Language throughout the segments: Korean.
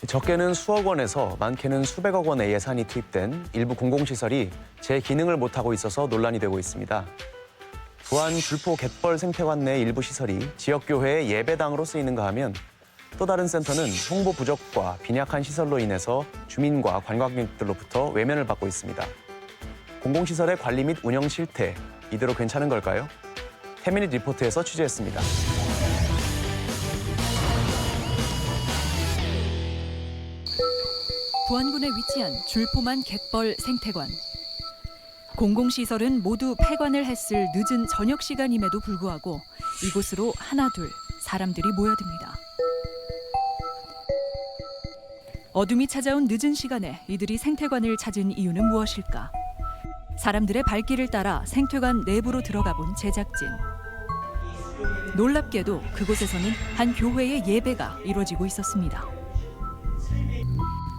적게는 수억 원에서 많게는 수백억 원의 예산이 투입된 일부 공공시설이 제 기능을 못하고 있어서 논란이 되고 있습니다. 부안 줄포 갯벌 생태관 내 일부 시설이 지역교회의 예배당으로 쓰이는가 하면 또 다른 센터는 홍보 부족과 빈약한 시설로 인해서 주민과 관광객들로부터 외면을 받고 있습니다. 공공시설의 관리 및 운영 실태, 이대로 괜찮은 걸까요? 태민이 리포트에서 취재했습니다. 부안군에 위치한 줄포만 갯벌 생태관. 공공시설은 모두 폐관을 했을 늦은 저녁 시간임에도 불구하고 이곳으로 하나둘 사람들이 모여듭니다. 어둠이 찾아온 늦은 시간에 이들이 생태관을 찾은 이유는 무엇일까? 사람들의 발길을 따라 생태관 내부로 들어가 본 제작진. 놀랍게도 그곳에서는 한 교회의 예배가 이루어지고 있었습니다.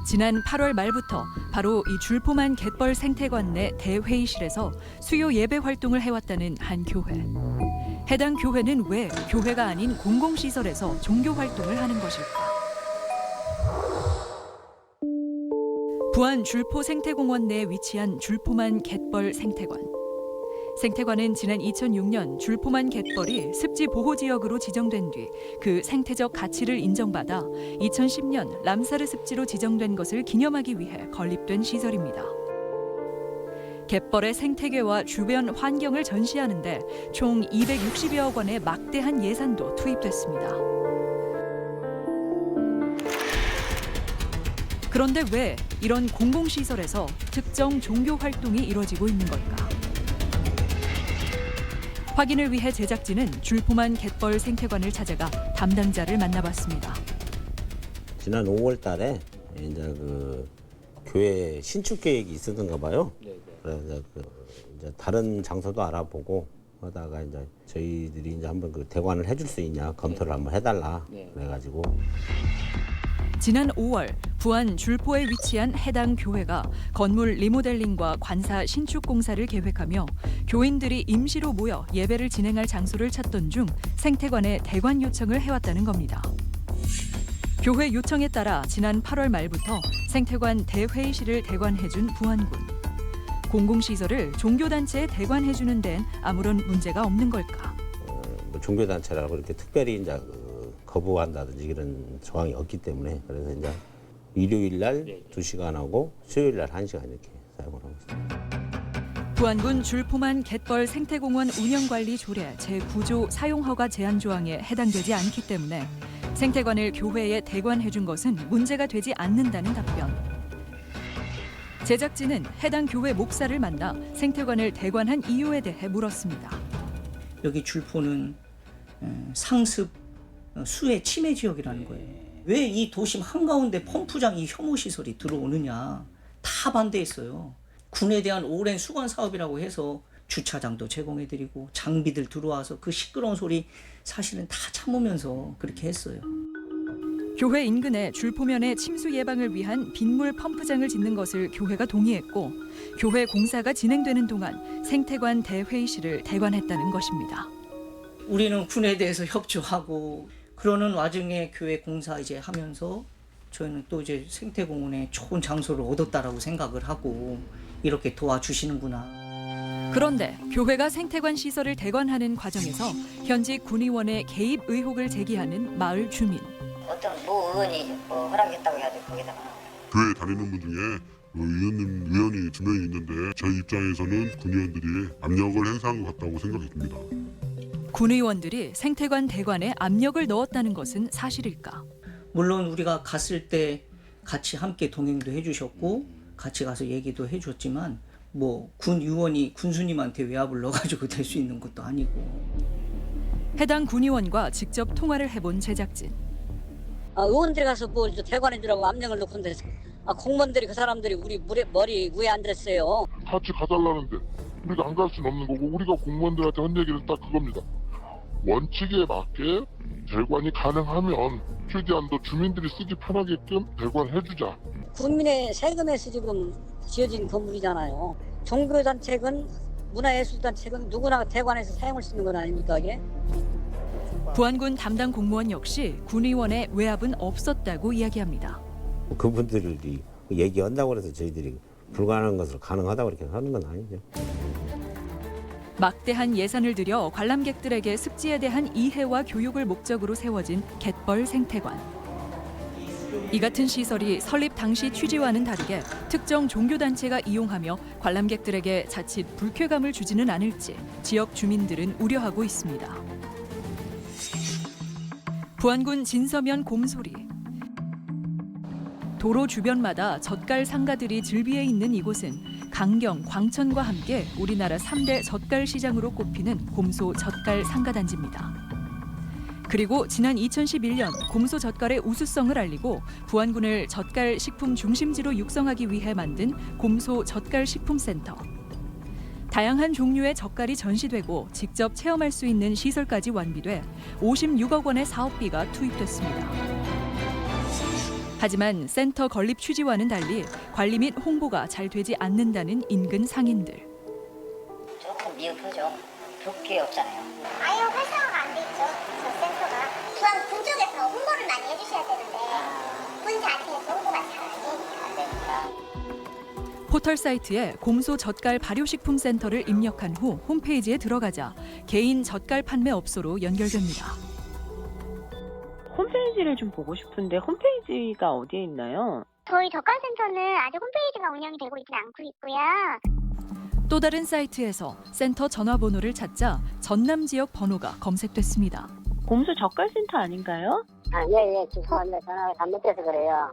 지난 8월 말부터 바로 이 줄포만 갯벌 생태관 내 대회의실에서 수요 예배 활동을 해왔다는 한 교회. 해당 교회는 왜 교회가 아닌 공공시설에서 종교 활동을 하는 것일까? 부안 줄포 생태공원 내에 위치한 줄포만 갯벌 생태관. 생태관은 지난 2006년 줄포만 갯벌이 습지보호지역으로 지정된 뒤 그 생태적 가치를 인정받아 2010년 람사르 습지로 지정된 것을 기념하기 위해 건립된 시설입니다. 갯벌의 생태계와 주변 환경을 전시하는데 총 260여억 원의 막대한 예산도 투입됐습니다. 그런데 왜 이런 공공시설에서 특정 종교 활동이 이루어지고 있는 걸까? 확인을 위해 제작진은 줄포만 갯벌 생태관을 찾아가 담당자를 만나봤습니다. 지난 5월 달에 이제 그 교회 신축 계획이 있었던가 봐요. 그래서 이제 다른 장소도 알아보고 하다가 이제 저희들이 이제 한번 그 대관을 해줄 수 있냐 검토를 한번 해달라 그래가지고. 지난 5월 부안 줄포에 위치한 해당 교회가 건물 리모델링과 관사 신축 공사를 계획하며 교인들이 임시로 모여 예배를 진행할 장소를 찾던 중 생태관에 대관 요청을 해왔다는 겁니다. 교회 요청에 따라 지난 8월 말부터 생태관 대회의실을 대관해준 부안군. 공공시설을 종교단체에 대관해주는 데는 아무런 문제가 없는 걸까? 뭐 종교단체라고 이렇게 특별히 이제 거부한다든지 이런 조항이 없기 때문에 그래서 이제 일요일 날 2시간 하고 수요일 날 1시간 이렇게 사용을 하고 있습니다. 부안군 줄포만 갯벌 생태공원 운영관리 조례 제9조 사용허가 제한 조항에 해당되지 않기 때문에 생태관을 교회에 대관해준 것은 문제가 되지 않는다는 답변. 제작진은 해당 교회 목사를 만나 생태관을 대관한 이유에 대해 물었습니다. 여기 줄포는 상습 수해 침해 지역이라는 거예요. 왜 이 도심 한가운데 펌프장 이 혐오 시설이 들어오느냐 다 반대했어요. 군에 대한 오랜 수건 사업이라고 해서 주차장도 제공해드리고 장비들 들어와서 그 시끄러운 소리 사실은 다 참으면서 그렇게 했어요. 교회 인근에 줄포면에 침수 예방을 위한 빗물 펌프장을 짓는 것을 교회가 동의했고 교회 공사가 진행되는 동안 생태관 대회의실을 대관했다는 것입니다. 우리는 군에 대해서 협조하고 그러는 와중에 교회 공사 이제 하면서 저희는 또 이제 생태공원에 좋은 장소를 얻었다라고 생각을 하고 이렇게 도와주시는구나. 그런데 교회가 생태관 시설을 대관하는 과정에서 현직 군의원의 개입 의혹을 제기하는 마을 주민. 어떤 모 의원이 허락했다고 해야 돼 거기다가. 교회 다니는 분 중에 의원이 2명이 있는데 저희 입장에서는 군의원들이 압력을 행사한 것 같다고 생각이 듭니다. 군의원들이 생태관 대관에 압력을 넣었다는 것은 사실일까? 물론 우리가 갔을 때 같이 함께 동행도 해주셨고 같이 가서 얘기도 해줬지만 뭐 군의원이 군수님한테 외압을 넣어가지고 될 수 있는 것도 아니고. 해당 군의원과 직접 통화를 해본 제작진. 의원들이 가서 뭐 대관해주라고 압력을 넣고는데 공무원들이 그 사람들이 우리 머리 위에 앉았어요. 같이 가달라는데 우리가 안 갈 수는 없는 거고 우리가 공무원들한테 한 얘기는 딱 그겁니다. 원칙에 맞게 대관이 가능하면 최대한도 주민들이 쓰기 편하게끔 대관해주자. 국민의 세금에서 지금 지어진 건물이잖아요. 종교단체건 문화예술단체건 누구나 대관해서 사용할 수 있는 건 아닙니까 이게? 부안군 담당 공무원 역시 군의원의 외압은 없었다고 이야기합니다. 그분들이 얘기한다고 해서 저희들이 불가능한 것을 가능하다고 이렇게 하는 건 아니죠. 막대한 예산을 들여 관람객들에게 습지에 대한 이해와 교육을 목적으로 세워진 갯벌 생태관. 이 같은 시설이 설립 당시 취지와는 다르게 특정 종교단체가 이용하며 관람객들에게 자칫 불쾌감을 주지는 않을지 지역 주민들은 우려하고 있습니다. 부안군 진서면 곰소리. 도로 주변마다 젓갈 상가들이 즐비해 있는 이곳은 강경, 광천과 함께 우리나라 3대 젓갈 시장으로 꼽히는 곰소 젓갈 상가단지입니다. 그리고 지난 2011년 곰소 젓갈의 우수성을 알리고 부안군을 젓갈 식품 중심지로 육성하기 위해 만든 곰소 젓갈 식품센터. 다양한 종류의 젓갈이 전시되고 직접 체험할 수 있는 시설까지 완비돼 56억 원의 사업비가 투입됐습니다. 하지만 센터 건립 취지와는 달리 관리 및 홍보가 잘 되지 않는다는 인근 상인들. 조금 미흡하죠. 볼 게 없잖아요. 아예 활성화가 안 돼 있죠. 저 센터가. 부안 군 쪽에서 홍보를 많이 해주셔야 되는데 군 자체에서 홍보가 잘 안 되니까. 포털 사이트에 곰소 젓갈 발효식품센터를 입력한 후 홈페이지에 들어가자 개인 젓갈 판매 업소로 연결됩니다. 홈페이지를 좀 보고 싶은데 홈페이지가 어디에 있나요? 저희 젓갈센터는 아직 홈페이지가 운영이 되고 있진 않고 있고요. 또 다른 사이트에서 센터 전화번호를 찾자 전남 지역 번호가 검색됐습니다. 곰소 젓갈센터 아닌가요? 예, 죄송합니다. 전화가 잘못돼서 그래요.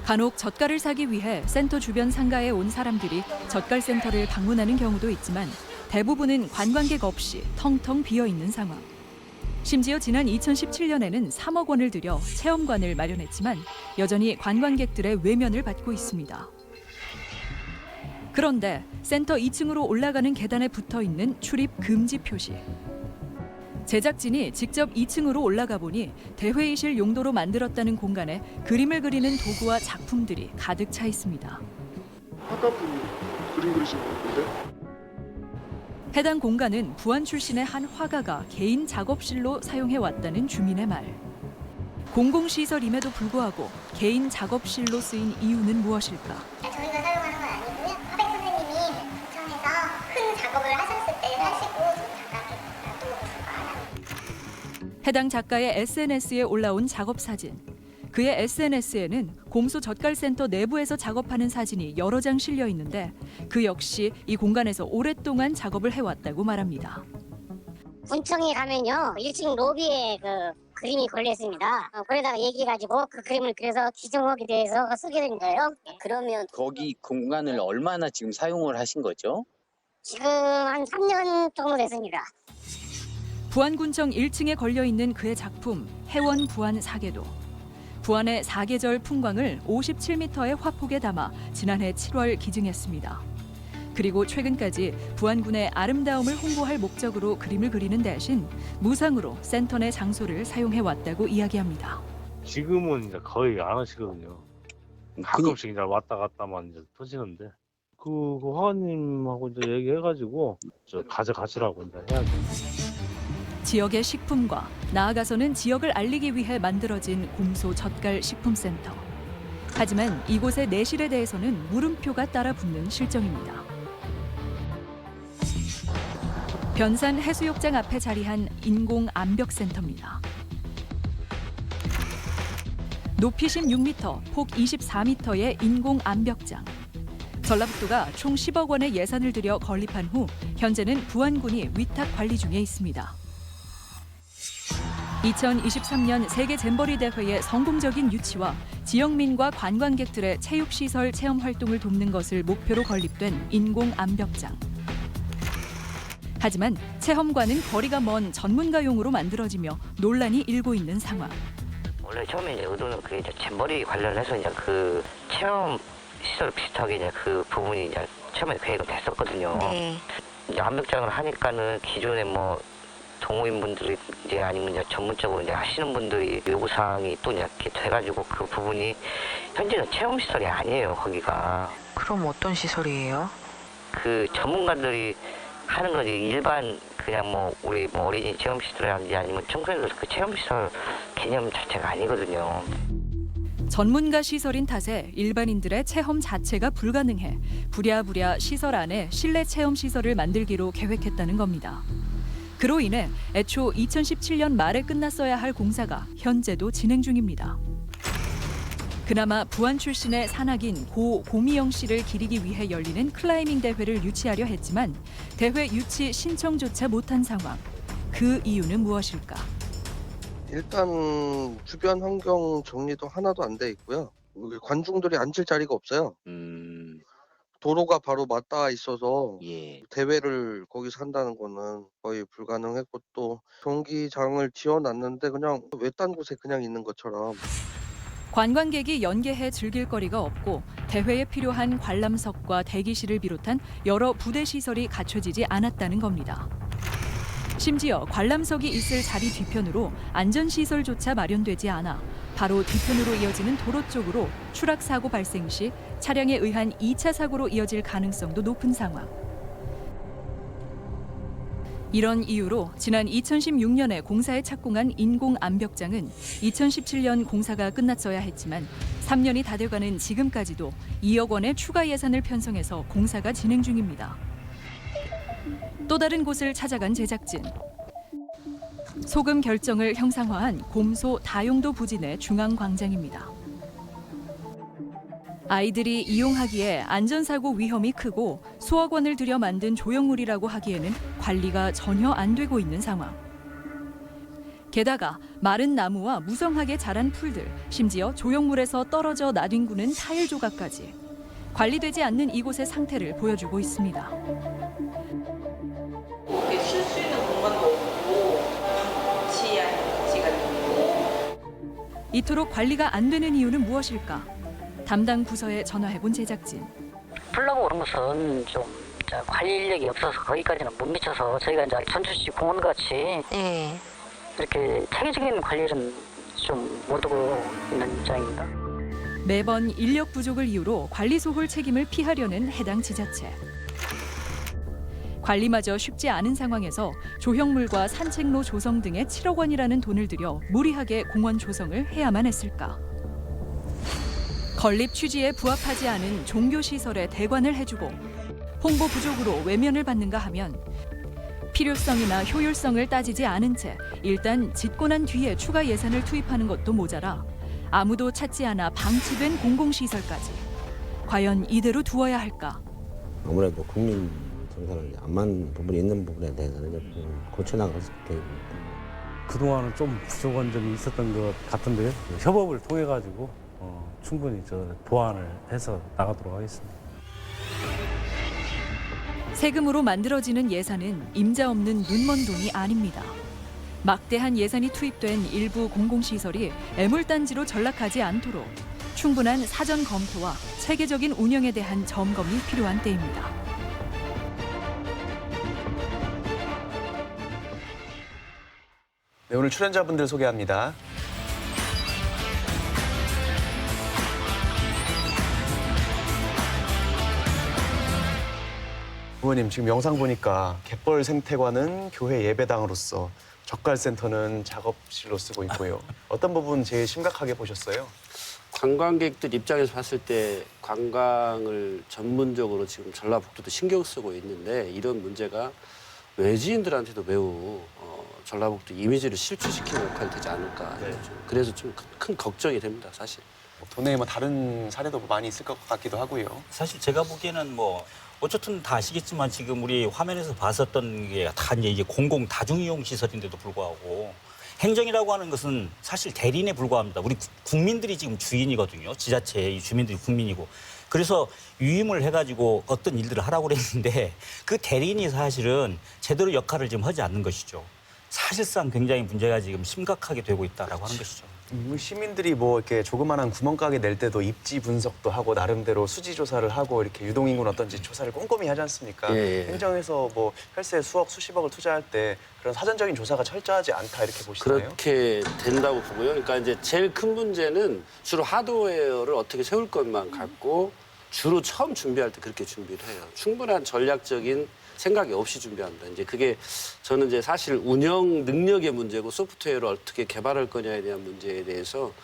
간혹 젓갈을 사기 위해 센터 주변 상가에 온 사람들이 젓갈센터를 방문하는 경우도 있지만 대부분은 관광객 없이 텅텅 비어있는 상황. 심지어 지난 2017년에는 3억 원을 들여 체험관을 마련했지만 여전히 관광객들의 외면을 받고 있습니다. 그런데 센터 2층으로 올라가는 계단에 붙어있는 출입 금지 표시. 제작진이 직접 2층으로 올라가 보니 대회의실 용도로 만들었다는 공간에 그림을 그리는 도구와 작품들이 가득 차 있습니다. 화가분이 그림 그리신 건데? 해당 공간은 부안 출신의 한 화가가 개인 작업실로 사용해왔다는 주민의 말. 공공시설임에도 불구하고 개인 작업실로 쓰인 이유는 무엇일까? 저희가 사용하는 건 아니고요. 화백 선생님이 부천에서 큰 작업을 하셨을 때 하시고 작가께 놔두고 불과하다. 해당 작가의 SNS에 올라온 작업 사진. 그의 SNS에는 곰소 젓갈센터 내부에서 작업하는 사진이 여러 장 실려 있는데 그 역시 이 공간에서 오랫동안 작업을 해왔다고 말합니다. 군청에 가면요 1층 로비에 그 그림이 걸려 있습니다. 거기다가 얘기해가지고 그 그림을 그려서 기증하게 돼서 쓰게 된 거예요. 그러면 거기 공간을 얼마나 지금 사용을 하신 거죠? 지금 한 3년 정도 됐습니다. 부안군청 1층에 걸려있는 그의 작품 해원 부안 사계도. 부안의 사계절 풍광을 57m의 화폭에 담아 지난해 7월 기증했습니다. 그리고 최근까지 부안군의 아름다움을 홍보할 목적으로 그림을 그리는 대신 무상으로 센터 내 장소를 사용해왔다고 이야기합니다. 지금은 이제 거의 안 하시거든요. 가끔씩 이제 왔다 갔다만 이제 터지는데 그 화가님하고 이제 얘기해가지고 저 가져가시라고 이제 해야죠. 지역의 식품과 나아가서는 지역을 알리기 위해 만들어진 곰소 젓갈 식품센터. 하지만 이곳의 내실에 대해서는 물음표가 따라 붙는 실정입니다. 변산 해수욕장 앞에 자리한 인공 암벽센터입니다. 높이 16m, 폭 24m의 인공 암벽장. 전라북도가 총 10억 원의 예산을 들여 건립한 후 현재는 부안군이 위탁 관리 중에 있습니다. 2023년 세계 잼버리 대회의 성공적인 유치와 지역민과 관광객들의 체육시설 체험 활동을 돕는 것을 목표로 건립된 인공 암벽장. 하지만 체험관은 거리가 먼 전문가용으로 만들어지며 논란이 일고 있는 상황. 원래 처음에 이제 의도는 그 이제 잼버리 관련해서 이제 그 체험 시설 비슷하게 이제 그 부분이 이제 처음에 계획은 됐었거든요. 네. 이제 암벽장을 하니까는 기존에 뭐 동호인분들이 이제 아니면 이제 전문적으로 이제 하시는 분들이 요구 사항이 또 이렇게 돼가지고 그 부분이 현재는 체험 시설이 아니에요 거기가. 그럼 어떤 시설이에요? 그 전문가들이 하는 거지 일반 그냥 뭐 우리 뭐 어린이 체험 시설이라든지 아니면 청소년들 그 체험 시설 개념 자체가 아니거든요. 전문가 시설인 탓에 일반인들의 체험 자체가 불가능해 부랴부랴 시설 안에 실내 체험 시설을 만들기로 계획했다는 겁니다. 그로 인해 애초 2017년 말에 끝났어야 할 공사가 현재도 진행 중입니다. 그나마 부안 출신의 산악인 고 고미영 씨를 기리기 위해 열리는 클라이밍 대회를 유치하려 했지만 대회 유치 신청조차 못한 상황. 그 이유는 무엇일까? 일단 주변 환경 정리도 하나도 안 돼 있고요. 관중들이 앉을 자리가 없어요. 도로가 바로 맞닿아 있어서 대회를 거기서 한다는 거는 거의 불가능했고, 또 경기장을 지어놨는데 그냥 외딴 곳에 그냥 있는 것처럼. 관광객이 연계해 즐길 거리가 없고 대회에 필요한 관람석과 대기실을 비롯한 여러 부대 시설이 갖춰지지 않았다는 겁니다. 심지어 관람석이 있을 자리 뒤편으로 안전시설조차 마련되지 않아 바로 뒤편으로 이어지는 도로 쪽으로 추락사고 발생 시 차량에 의한 2차 사고로 이어질 가능성도 높은 상황. 이런 이유로 지난 2016년에 공사에 착공한 인공 암벽장은 2017년 공사가 끝났어야 했지만 3년이 다 돼가는 지금까지도 2억 원의 추가 예산을 편성해서 공사가 진행 중입니다. 또 다른 곳을 찾아간 제작진. 소금 결정을 형상화한 곰소 다용도 부진의 중앙광장입니다. 아이들이 이용하기에 안전사고 위험이 크고 수억 원을 들여 만든 조형물이라고 하기에는 관리가 전혀 안 되고 있는 상황. 게다가 마른 나무와 무성하게 자란 풀들, 심지어 조형물에서 떨어져 나뒹구는 타일 조각까지 관리되지 않는 이곳의 상태를 보여주고 있습니다. 쉴 수 있는 공간도 없고 방치한 지가 있고. 이토록 관리가 안 되는 이유는 무엇일까? 담당 부서에 전화해본 제작진. 풀라고 그런 것은 좀 관리 인력이 없어서 거기까지는 못 미쳐서 저희가 이제 전주시 공원 같이 이렇게 체계적인 관리는 좀 못하고 있는 입장입니다. 매번 인력 부족을 이유로 관리 소홀 책임을 피하려는 해당 지자체. 관리마저 쉽지 않은 상황에서 조형물과 산책로 조성 등에 7억 원이라는 돈을 들여 무리하게 공원 조성을 해야만 했을까? 건립 취지에 부합하지 않은 종교시설에 대관을 해주고 홍보 부족으로 외면을 받는가 하면 필요성이나 효율성을 따지지 않은 채 일단 짓고 난 뒤에 추가 예산을 투입하는 것도 모자라 아무도 찾지 않아 방치된 공공시설까지. 과연 이대로 두어야 할까? 아무래도 국민 정서를 안 맞는 부분이 있는 부분에 대해서는 좀 고쳐나갈 계획입니다. 그동안은 좀 부족한 점이 있었던 것 같은데요. 협업을 통해 가지고 충분히 보완을 해서 나가도록 하겠습니다. 세금으로 만들어지는 예산은 임자 없는 눈먼 돈이 아닙니다. 막대한 예산이 투입된 일부 공공시설이 애물단지로 전락하지 않도록 충분한 사전 검토와 체계적인 운영에 대한 점검이 필요한 때입니다. 네, 오늘 출연자분들 소개합니다. 부모님, 지금 영상 보니까 갯벌 생태관은 교회 예배당으로서 젓갈센터는 작업실로 쓰고 있고요. 어떤 부분 제일 심각하게 보셨어요? 관광객들 입장에서 봤을 때 관광을 전문적으로 지금 전라북도도 신경 쓰고 있는데 이런 문제가 외지인들한테도 매우 전라북도 이미지를 실추시키는 역할이 되지 않을까. 네. 그래서 좀 큰 걱정이 됩니다, 사실. 도내에 다른 사례도 많이 있을 것 같기도 하고요. 사실 제가 보기에는 어쨌든 다 아시겠지만 지금 우리 화면에서 봤었던 게 다 이제 공공 다중이용 시설인데도 불구하고 행정이라고 하는 것은 사실 대리인에 불과합니다. 우리 국민들이 지금 주인이거든요. 지자체의 주민들이 국민이고. 그래서 유임을 해가지고 어떤 일들을 하라고 그랬는데 그 대리인이 사실은 제대로 역할을 지금 하지 않는 것이죠. 사실상 굉장히 문제가 지금 심각하게 되고 있다라고 하는 것이죠. 시민들이 이렇게 조그만한 구멍가게 낼 때도 입지 분석도 하고 나름대로 수지 조사를 하고 이렇게 유동인구는 어떤지 조사를 꼼꼼히 하지 않습니까? 행정에서 헬스에 수억 수십억을 투자할 때 그런 사전적인 조사가 철저하지 않다 이렇게 보시나요? 그렇게 된다고 보고요. 그러니까 이제 제일 큰 문제는 주로 하드웨어를 어떻게 세울 것만 갖고 주로 처음 준비할 때 그렇게 준비를 해요. 충분한 전략적인 생각이 없이 준비합니다. 이제 그게 저는 사실 운영 능력의 문제고 소프트웨어를 어떻게 개발할 거냐에 대한 문제에 대해서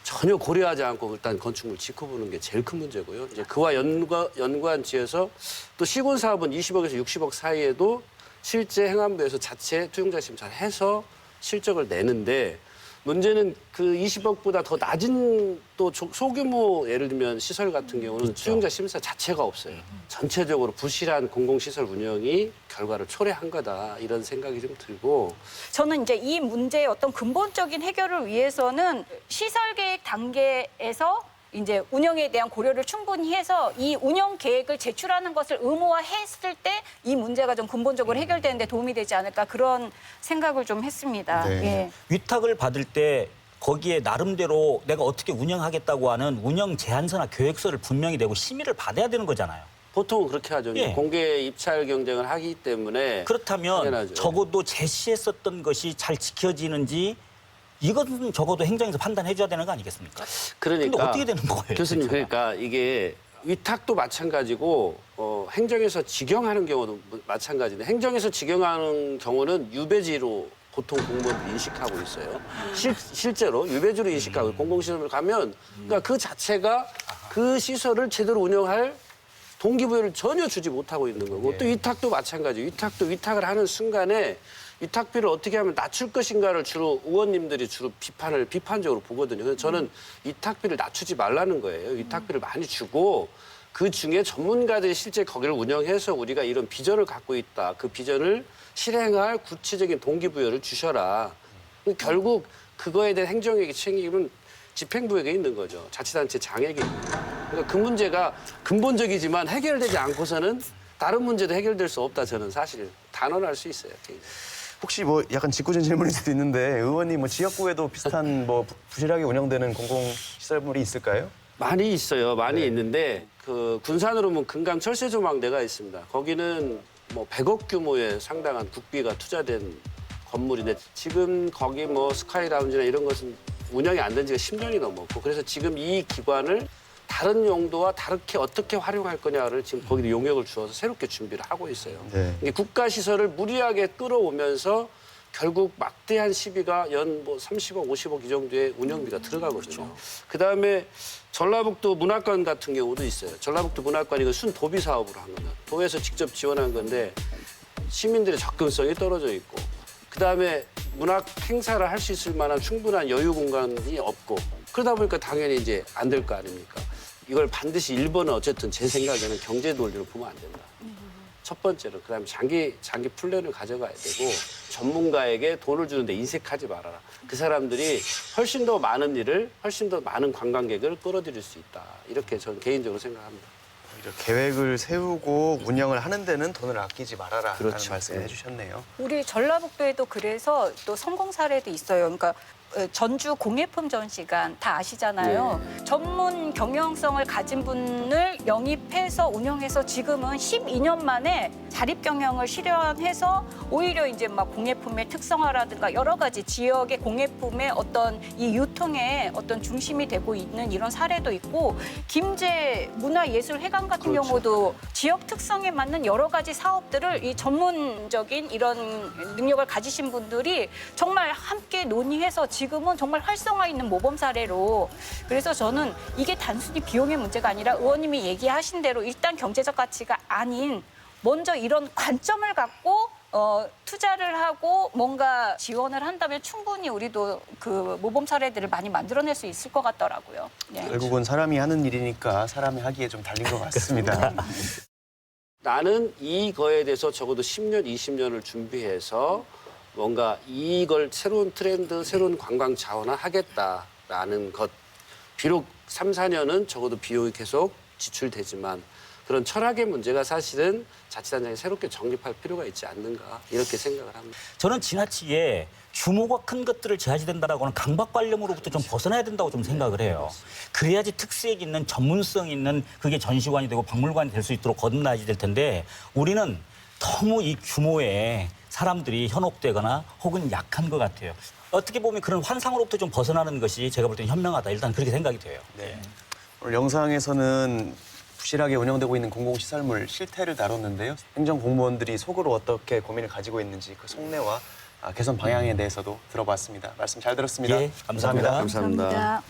전혀 고려하지 않고 일단 건축물 짓고 보는 게 제일 큰 문제고요. 이제 그와 연관지어서 또 시군 사업은 20억에서 60억 사이에도 실제 행안부에서 자체 투용자 심사를 해서 실적을 내는데 문제는 그 20억보다 더 낮은 또 소규모 예를 들면 시설 같은 경우는 투용자 심사 자체가 없어요. 전체적으로 부실한 공공시설 운영이 결과를 초래한 거다 이런 생각이 좀 들고 저는 이제 이 문제의 어떤 근본적인 해결을 위해서는 시설 계획 단계에서 이제 운영에 대한 고려를 충분히 해서 이 운영 계획을 제출하는 것을 의무화했을 때 이 문제가 좀 근본적으로 해결되는 데 도움이 되지 않을까 그런 생각을 좀 했습니다. 네. 예. 위탁을 받을 때 거기에 나름대로 내가 어떻게 운영하겠다고 하는 운영 제안서나 계획서를 분명히 내고 심의를 받아야 되는 거잖아요. 보통은 그렇게 하죠. 예. 공개 입찰 경쟁을 하기 때문에 그렇다면 당연하죠. 적어도 제시했었던 것이 잘 지켜지는지 이것은 적어도 행정에서 판단해 줘야 되는 거 아니겠습니까? 그러니까 근데 어떻게 되는 거예요? 교수님 진짜? 그러니까 이게 위탁도 마찬가지고 행정에서 직영하는 경우도 마찬가지인데 행정에서 직영하는 경우는 유배지로 보통 공무원들이 인식하고 있어요. 실제로 유배지로 인식하고 공공시설을 가면 그러니까 그 자체가 그 시설을 제대로 운영할 동기부여를 전혀 주지 못하고 있는 거고 또 위탁도 마찬가지. 위탁을 하는 순간에 위탁비를 어떻게 하면 낮출 것인가를 주로 의원님들이 주로 비판적으로 보거든요. 그래서 저는 위탁비를 낮추지 말라는 거예요. 위탁비를 많이 주고 그 중에 전문가들이 실제 거기를 운영해서 우리가 이런 비전을 갖고 있다. 그 비전을 실행할 구체적인 동기부여를 주셔라. 결국 그거에 대한 행정력의 책임은 집행부에게 있는 거죠. 자치단체 장에게 있는 거예요. 그러니까 그 문제가 근본적이지만 해결되지 않고서는 다른 문제도 해결될 수 없다. 저는 사실 단언할 수 있어요. 혹시 뭐 약간 직구준 질문일 수도 있는데 의원님 뭐 지역구에도 비슷한 뭐 부실하게 운영되는 공공시설물이 있을까요? 많이 있어요. 많이 있는데 그 군산으로 보면 금강 철새조망대가 있습니다. 거기는 뭐 100억 규모의 상당한 국비가 투자된 건물인데 지금 거기 뭐 스카이라운지나 이런 것은 운영이 안 된 지가 10년이 넘었고 그래서 지금 이 기관을 다른 용도와 다르게 어떻게 활용할 거냐를 지금 거기도 용역을 주어서 새롭게 준비를 하고 있어요. 네. 국가시설을 무리하게 끌어오면서 결국 막대한 시비가 연 뭐 30억, 50억 이 정도의 운영비가 들어가거든요. 그다음에 전라북도 문학관 같은 경우도 있어요. 전라북도 문학관 이거 순도비 사업으로 한 거예요. 도에서 직접 지원한 건데 시민들의 접근성이 떨어져 있고 그다음에 문학 행사를 할 수 있을 만한 충분한 여유 공간이 없고 그러다 보니까 당연히 이제 안 될 거 아닙니까? 이걸 반드시 1번은 어쨌든 제 생각에는 경제 논리로 보면 안 된다. 첫 번째로 그다음에 장기 플랜을 가져가야 되고 전문가에게 돈을 주는데 인색하지 말아라. 그 사람들이 훨씬 더 많은 일을 훨씬 더 많은 관광객을 끌어들일 수 있다. 이렇게 저는 개인적으로 생각합니다. 계획을 세우고 운영을 하는 데는 돈을 아끼지 말아라라는 그렇죠. 말씀을 해주셨네요. 우리 전라북도에도 그래서 또 성공 사례도 있어요. 그러니까 전주 공예품 전시관 다 아시잖아요. 전문 경영성을 가진 분을 영입해서 운영해서 지금은 12년 만에 자립 경영을 실현해서 오히려 이제 막 공예품의 특성화라든가 여러 가지 지역의 공예품의 어떤 이 유통의 어떤 중심이 되고 있는 이런 사례도 있고 김제 문화예술회관 같은 경우도 지역 특성에 맞는 여러 가지 사업들을 이 전문적인 이런 능력을 가지신 분들이 정말 함께 논의해서 지금은 정말 활성화 있는 모범 사례로 그래서 저는 이게 단순히 비용의 문제가 아니라 의원님이 얘기하신 대로 일단 경제적 가치가 아닌 먼저 이런 관점을 갖고 투자를 하고 뭔가 지원을 한다면 충분히 우리도 그 모범 사례들을 많이 만들어낼 수 있을 것 같더라고요. 네. 결국은 사람이 하는 일이니까 사람이 하기에 좀 달린 것 같습니다. 나는 이거에 대해서 적어도 10년, 20년을 준비해서 뭔가 이걸 새로운 트렌드, 새로운 관광 자원화 하겠다라는 것. 비록 3, 4년은 적어도 비용이 계속 지출되지만 그런 철학의 문제가 사실은 자치단장이 새롭게 정립할 필요가 있지 않는가 이렇게 생각을 합니다. 저는 지나치게 규모가 큰 것들을 제한이 된다라고 하는 강박관념으로부터 좀 벗어나야 된다고 좀 생각을 해요. 그래야지 특색 있는 전문성 있는 그게 전시관이 되고 박물관이 될 수 있도록 거듭나야지 될 텐데 우리는 너무 이 규모에 사람들이 현혹되거나 혹은 약한 것 같아요. 어떻게 보면 그런 환상으로부터 좀 벗어나는 것이 제가 볼 때는 현명하다. 일단 그렇게 생각이 돼요. 네. 오늘 영상에서는 부실하게 운영되고 있는 공공시설물 실태를 다뤘는데요. 행정공무원들이 속으로 어떻게 고민을 가지고 있는지 그 속내와 개선 방향에 대해서도 들어봤습니다. 말씀 잘 들었습니다. 예, 감사합니다. 감사합니다.